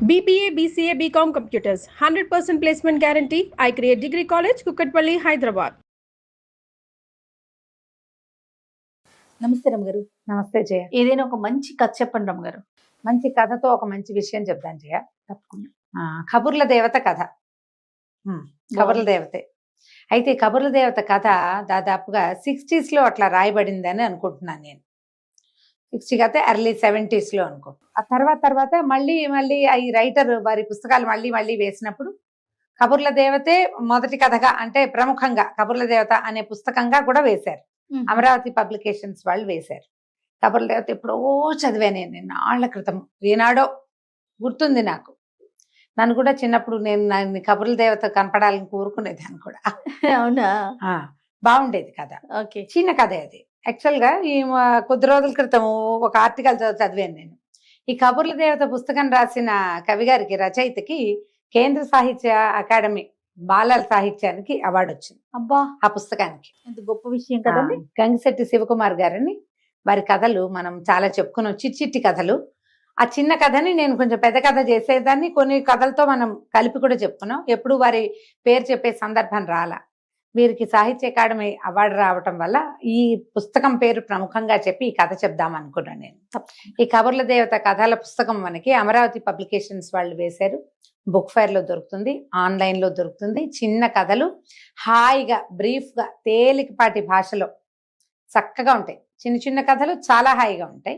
BBA, BCA, BCom Computers, 100% placement guarantee. I create Degree College, Kukatpalli, Hyderabad. నమస్తే రమగారు. నమస్తే జయ. ఏదైనా ఒక మంచి కథ చెప్పండి రమగారు. మంచి కథతో ఒక మంచి విషయం చెప్తాను జయ. తప్పకుండా. కబుర్ల దేవత కథ. కబుర్ల దేవతే. అయితే కబుర్ల దేవత కథ దాదాపుగా 60s లో అట్లా రాయబడిందని అనుకుంటున్నాను నేను. 60 అయితే ఎర్లీ 70s లో అనుకో. ఆ తర్వాత మళ్ళీ ఈ రైటర్ వారి పుస్తకాలు మళ్ళీ వేసినప్పుడు కబుర్ల దేవతే మొదటి కథగా, అంటే ప్రముఖంగా కబుర్ల దేవత అనే పుస్తకంగా కూడా వేశారు. అమరావతి పబ్లికేషన్స్ వాళ్ళు వేశారు. కబుర్ల దేవత ఎప్పుడో చదివాను నేను నాళ్ల క్రితం, ఏనాడో గుర్తుంది నాకు. నన్ను కూడా చిన్నప్పుడు నేను కబుర్ల దేవత కనపడాలని కోరుకునేదాన్ని కూడా. అవునా? బాగుండేది కథ. ఓకే. చిన్న కథ అది. యాక్చువల్గా ఈ కొద్ది రోజుల క్రితం ఒక ఆర్టికల్ చదివాను నేను. ఈ కబుర్ల దేవత పుస్తకం రాసిన కవి గారికి, రచయితకి కేంద్ర సాహిత్య అకాడమీ బాలల సాహిత్యానికి అవార్డు వచ్చింది. అబ్బా, ఆ పుస్తకానికి. ఎంత గొప్ప విషయం కదండి. గంగిశెట్టి శివకుమార్ గారని, వారి కథలు మనం చాలా చెప్పుకున్నాం, చిట్టి కథలు. ఆ చిన్న కథని నేను కొంచెం పెద్ద కథ చేసేదాన్ని, కొన్ని కథలతో మనం కలిపి కూడా చెప్పుకున్నాం. ఎప్పుడు వారి పేరు చెప్పే సందర్భం రాలా. వీరికి సాహిత్య అకాడమీ అవార్డు రావటం వల్ల ఈ పుస్తకం పేరు ప్రముఖంగా చెప్పి ఈ కథ చెప్దాం అనుకున్నాను నేను. ఈ కబుర్ల దేవత కథల పుస్తకం మనకి అమరావతి పబ్లికేషన్స్ వాళ్ళు వేశారు. బుక్ ఫైర్ లో దొరుకుతుంది, ఆన్లైన్ లో దొరుకుతుంది. చిన్న కథలు హాయిగా, బ్రీఫ్ గా, తేలికపాటి భాషలో చక్కగా ఉంటాయి. చిన్న కథలు చాలా హాయిగా ఉంటాయి.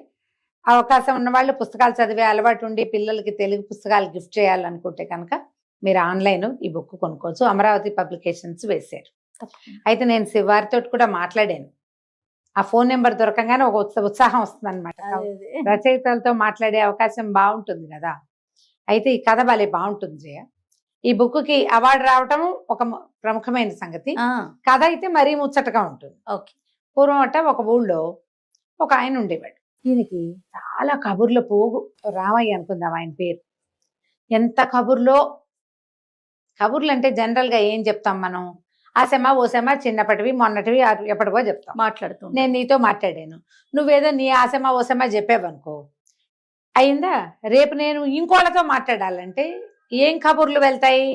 అవకాశం ఉన్న వాళ్ళు, పుస్తకాలు చదివే అలవాటు ఉండి పిల్లలకి తెలుగు పుస్తకాలు గిఫ్ట్ చేయాలనుకుంటే కనుక మీరు ఆన్లైన్ ఈ బుక్ కొనుక్కోవచ్చు. అమరావతి పబ్లికేషన్స్ వేశారు. అయితే నేను వారితో కూడా మాట్లాడాను. ఆ ఫోన్ నెంబర్ దొరకగానే ఒక ఉత్సాహం వస్తుంది అనమాట. రచయితలతో మాట్లాడే అవకాశం బాగుంటుంది కదా. అయితే ఈ కథ భలే బాగుంటుంది జయ. ఈ బుక్ కి అవార్డు రావటం ఒక ప్రముఖమైన సంగతి. కథ అయితే మరీ ముచ్చటగా ఉంటుంది. ఓకే. పూర్వం అట్ట ఒక ఊళ్ళో ఒక ఆయన ఉండేవాడు. ఈయనకి చాలా కబుర్ల పోగు. రామయ్య అనుకుందాం ఆయన పేరు. ఎంత కబుర్లో. కబుర్లు అంటే జనరల్ గా ఏం చెప్తాం మనం? ఆసెమా ఓసెమా, చిన్నప్పటివి మొన్నటివి ఎప్పటివో చెప్తాం, మాట్లాడుతూ. నేను నీతో మాట్లాడాను, నువ్వేదో నీ ఆసెమా ఓసెమా చెప్పావనుకో, అయిందా? రేపు నేను ఇంకోళ్ళతో మాట్లాడాలంటే ఏం కబుర్లు వెళ్తాయి?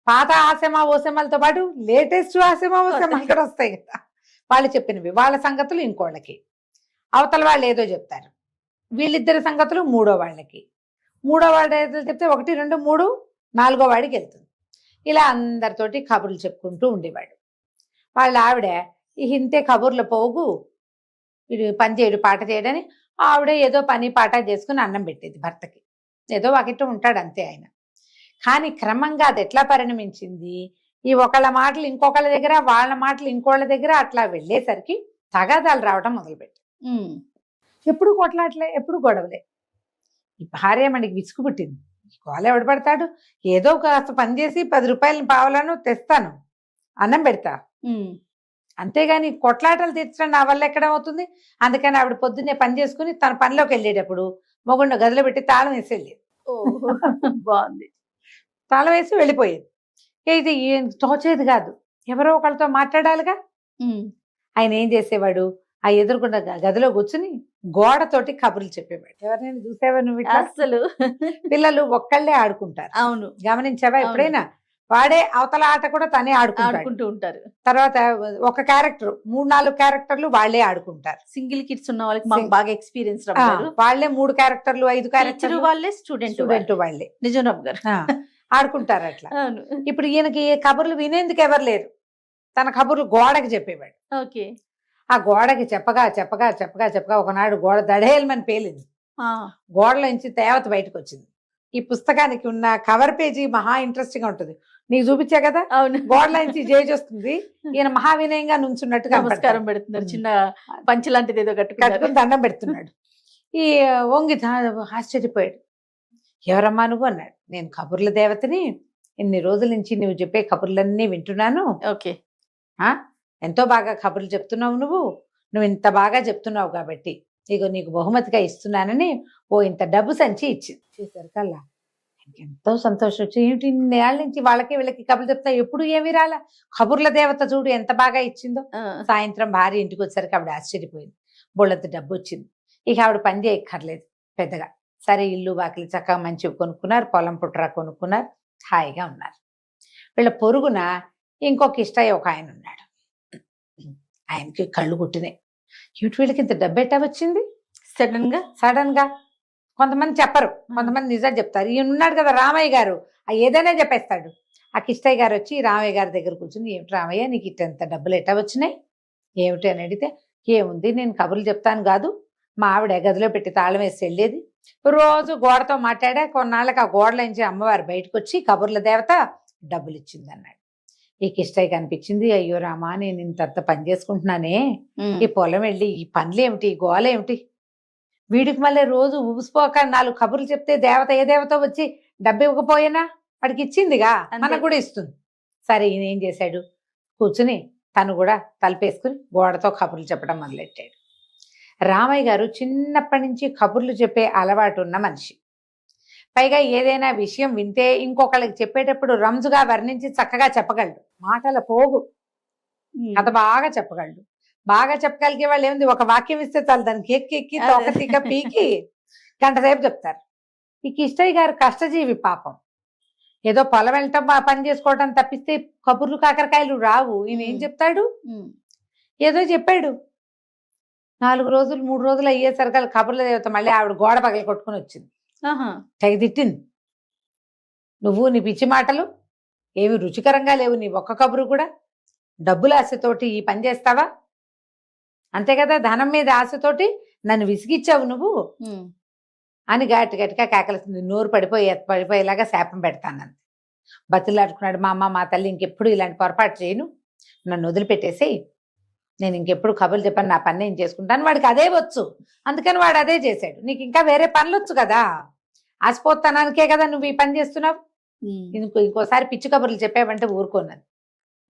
పాత ఆసెమా ఓసెమాలతో పాటు లేటెస్ట్ ఆసెమా ఓసెమా ఇక్కడ వస్తాయి కదా. వాళ్ళు చెప్పినవి, వాళ్ళ సంగతులు ఇంకోళ్ళకి, అవతల వాళ్ళు ఏదో చెప్తారు, వీళ్ళిద్దరి సంగతులు మూడో వాళ్ళకి, మూడో వాళ్ళు ఏదో చెప్తే 1, 2, 3 4గో వాడికి వెళ్తుంది. ఇలా అందరితోటి కబుర్లు చెప్పుకుంటూ ఉండేవాడు. వాళ్ళ ఆవిడ ఇంతే కబుర్ల పోగు, వీడు పని చేయడు పాట చేయడని ఆవిడే ఏదో పని పాట చేసుకుని అన్నం పెట్టేది భర్తకి. ఏదో వాకిట్లో ఉంటాడు అంతే ఆయన. కానీ క్రమంగా అది ఎట్లా పరిణమించింది, ఈ ఒకళ్ళ మాటలు ఇంకొకళ్ళ దగ్గర, వాళ్ళ మాటలు ఇంకోళ్ళ దగ్గర అట్లా వెళ్ళేసరికి తగాదాలు రావడం మొదలుపెట్టి, ఎప్పుడు కొట్లాట్లే, ఎప్పుడు గొడవలే. ఈ భార్య మనకి విసుగు పుట్టింది. గోల ఎవడు పడతాడు? ఏదో కాస్త పని చేసి 10 రూపాయలు పావలను తెస్తాను, అన్నం పెడతా, అంతేగాని కొట్లాటలు తీర్చడం నా వల్ల ఎక్కడ అవుతుంది? అందుకని ఆవిడ పొద్దున్నే పని చేసుకుని తన పనిలోకి వెళ్ళేటప్పుడు మొగుండు గదిలో పెట్టి తాళం వేసి వెళ్ళేది. బాగుంది. తాళం వేసి వెళ్ళిపోయేది. ఇది తోచేది కాదు, ఎవరో ఒకళ్ళతో మాట్లాడాలిగా. ఆయన ఏం చేసేవాడు, ఆ ఎదురుకుండా గదిలో కూర్చుని గోడతోటి కబుర్లు చెప్పేవాడు. ఎవరినైనా చూసావా నువ్వు? అసలు పిల్లలు ఒక్కళ్ళే ఆడుకుంటారు. అవును, గమనించావా ఎప్పుడైనా? వాడే అవతల ఆట కూడా తనే ఆడుకుంటూ ఉంటారు. తర్వాత ఒక క్యారెక్టర్, 3-4 క్యారెక్టర్లు వాళ్లే ఆడుకుంటారు. సింగిల్ కిడ్స్ ఉన్న వాళ్ళకి మాకు బాగా ఎక్స్పీరియన్స్. వాళ్లే 3 క్యారెక్టర్లు 5 క్యారెక్టర్లు వాళ్ళే, స్టూడెంట్ వాళ్ళే. నిజం రమ్మ గారు ఆడుకుంటారు అట్లా. ఇప్పుడు ఈయనకి కబుర్లు వినేందుకు ఎవరు లేరు. తన కబుర్లు గోడకి చెప్పేవాడు. ఓకే. ఆ గోడకి చెప్పగా ఒకనాడు గోడ దడేలమని పేలింది. గోడలోంచి తేవత బయటకు వచ్చింది. ఈ పుస్తకానికి ఉన్న కవర్ పేజీ మహా ఇంట్రెస్టింగ్ గా ఉంటుంది. నీకు చూపించా కదా, గోడలోంచి జేజ్ వస్తుంది, ఈయన మహావినయంగా నుంచున్నట్టుగా నమస్కారం పెడుతున్నారు, చిన్న పంచి లాంటిది ఏదో కట్టుకుని దండం పెడుతున్నాడు. ఈ వంగి ఆశ్చర్యపోయాడు. ఎవరమ్మా నువ్వు అన్నాడు. నేను కబుర్ల దేవతని, ఇన్ని రోజుల నుంచి నువ్వు చెప్పే కబుర్లన్నీ వింటున్నాను. ఓకే. ఎంతో బాగా కబుర్లు చెప్తున్నావు, నువ్వు ఇంత బాగా చెప్తున్నావు కాబట్టి ఇగో నీకు బహుమతిగా ఇస్తున్నానని ఇంత డబ్బు సంచి ఇచ్చింది. చేసరికల్లా ఎంతో సంతోషం వచ్చి, ఏమిటి నేళ్ళ నుంచి వాళ్ళకి వీళ్ళకి కబుర్లు చెప్తా, ఎప్పుడు ఏమి రాలా, కబుర్ల దేవత చూడు ఎంత బాగా ఇచ్చిందో. సాయంత్రం భార్య ఇంటికి వచ్చేసరికి ఆవిడ ఆశ్చర్యపోయింది. బోళ్ళంత డబ్బు వచ్చింది. ఇక ఆవిడ పని చేయక్కర్లేదు పెద్దగా, సరే ఇల్లు వాకిలి చక్కగా మంచివి కొనుక్కున్నారు, పొలం పుట్రా కొనుక్కున్నారు, హాయిగా ఉన్నారు. వీళ్ళ పొరుగున ఇంకొక ఇష్టయ్య ఒక ఆయన ఉన్నాడు. ఆయనకి కళ్ళు కుట్టినాయి. ఏమిటి వీళ్ళకి ఇంత డబ్బెట్టా వచ్చింది సడన్ గా. కొంతమంది చెప్పరు, కొంతమంది నిజాలు చెప్తారు. ఈయన ఉన్నాడు కదా రామయ్య గారు, ఏదైనా చెప్పేస్తాడు. ఆ కిష్టయ్య గారు వచ్చి రామయ్య గారి దగ్గర కూర్చుని, ఏమిటి రామయ్య నీకు ఇంత డబ్బులు ఎట్టా వచ్చినాయి ఏమిటి అని అడిగితే, ఏముంది నేను కబుర్లు చెప్తాను కాదు, మా ఆవిడ గదిలో పెట్టి తాళం వేసి వెళ్ళేది, రోజు గోడతో మాట్లాడా, కొన్నాళ్ళకి ఆ గోడలోంచి అమ్మవారు బయటకు వచ్చి కబుర్ల దేవత డబ్బులు ఇచ్చింది అన్నాడు. ఈ కిష్టయ్య కనిపించింది, అయ్యో రామా నేను ఇంత పని చేసుకుంటున్నానే, ఈ పొలం వెళ్ళి ఈ పనులు ఏమిటి, ఈ గోల ఏమిటి, వీడికి మళ్ళీ రోజు ఊసిపోక 4 కబుర్లు చెప్తే దేవత ఏ దేవత వచ్చి డబ్బు ఇవ్వకపోయినా వాడికి ఇచ్చిందిగా, మనకు కూడా ఇస్తుంది. సరే ఈయన ఏం చేశాడు, కూర్చుని తను కూడా తలపేసుకుని గోడతో కబుర్లు చెప్పడం మొదలెట్టాడు. రామయ్య గారు చిన్నప్పటి నుంచి కబుర్లు చెప్పే అలవాటు ఉన్న మనిషి. పైగా ఏదైనా విషయం వింటే ఇంకొకళ్ళకి చెప్పేటప్పుడు రంజుగా వర్ణించి చక్కగా చెప్పగలడు. మాటల పోగు, కథ బాగా చెప్పగలడు. బాగా చెప్పగలిగే వాళ్ళు ఏముంది, ఒక వాక్యం ఇస్తే చాలు దానికి ఎక్కి తొక్కతిక పీకి గంట సేపు చెప్తారు. ఈ కిష్టయ్య గారు కష్టజీవి పాపం, ఏదో పొలం వెళ్ళటం పని చేసుకోవటం తప్పిస్తే కబుర్లు కాకరకాయలు రావు. ఈయన ఏం చెప్తాడు, ఏదో చెప్పాడు. 4 రోజులు 3 రోజులు అయ్యేసరికి కబుర్ల దేవత మళ్ళీ ఆవిడ గోడ పగల కొట్టుకుని వచ్చింది. తెగ తిట్టింది, నువ్వు నీ పిచ్చి మాటలు ఏమి రుచికరంగా లేవు, నీ ఒక్క కబురు కూడా డబ్బుల ఆశతోటి ఈ పని చేస్తావా, అంతే కదా, ధనం మీద ఆశతోటి నన్ను విసిగిచ్చావు నువ్వు అని గట్టిగా కేకలుస్తుంది. నోరు పడిపోయేలాగా శాపం పెడతానంది. బతులాడుకున్నాడు, మా అమ్మ మా తల్లి ఇంకెప్పుడు ఇలాంటి పొరపాటు చేయను, నన్ను వదిలిపెట్టేసి నేను ఇంకెప్పుడు కబుర్లు చెప్పాను, నా పని నేను చేసుకుంటాను. వాడికి అదే వచ్చు, అందుకని వాడు అదే చేశాడు. నీకు ఇంకా వేరే పనులు వచ్చు కదా, ఆసిపోతానానికే కదా నువ్వు ఈ పని చేస్తున్నావు. ఇంకోసారి పిచ్చి కబుర్లు చెప్పావంటే ఊరుకున్నది.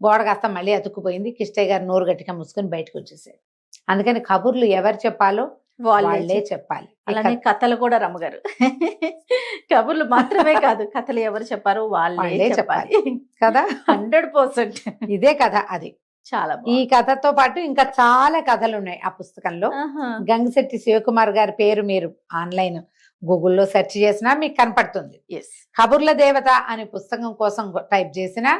గోడ కాస్త మళ్ళీ అతుక్కుపోయింది. కిష్టయ్య గారు నోరు గట్టిగా మూసుకొని బయటకు వచ్చేసాడు. అందుకని కబుర్లు ఎవరు చెప్పాలో వాళ్ళే చెప్పాలి. అలానే కథలు కూడా రమ్మగారు కబుర్లు మాత్రమే కాదు, కథలు ఎవరు చెప్పారో వాళ్ళే చెప్పాలి కదా. 100% ఇదే కథ. అది చాలా ఈ కథతో పాటు ఇంకా చాలా కథలు ఉన్నాయి ఆ పుస్తకంలో. గంగిశెట్టి శివకుమార్ గారి పేరు మీరు ఆన్లైన్ గూగుల్లో సెర్చ్ చేసినా మీకు కనపడుతుంది. కబుర్ల దేవత అనే పుస్తకం కోసం టైప్ చేసినా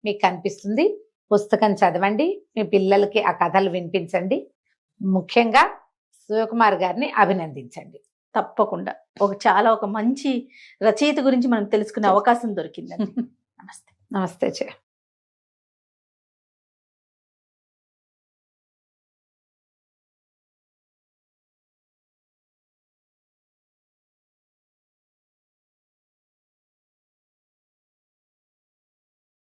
మీకు కనిపిస్తుంది. పుస్తకం చదవండి, మీ పిల్లలకి ఆ కథలు వినిపించండి. ముఖ్యంగా శివకుమార్ గారిని అభినందించండి. తప్పకుండా ఒక మంచి రచయిత గురించి మనం తెలుసుకునే అవకాశం దొరికిందండి. నమస్తే. నమస్తే.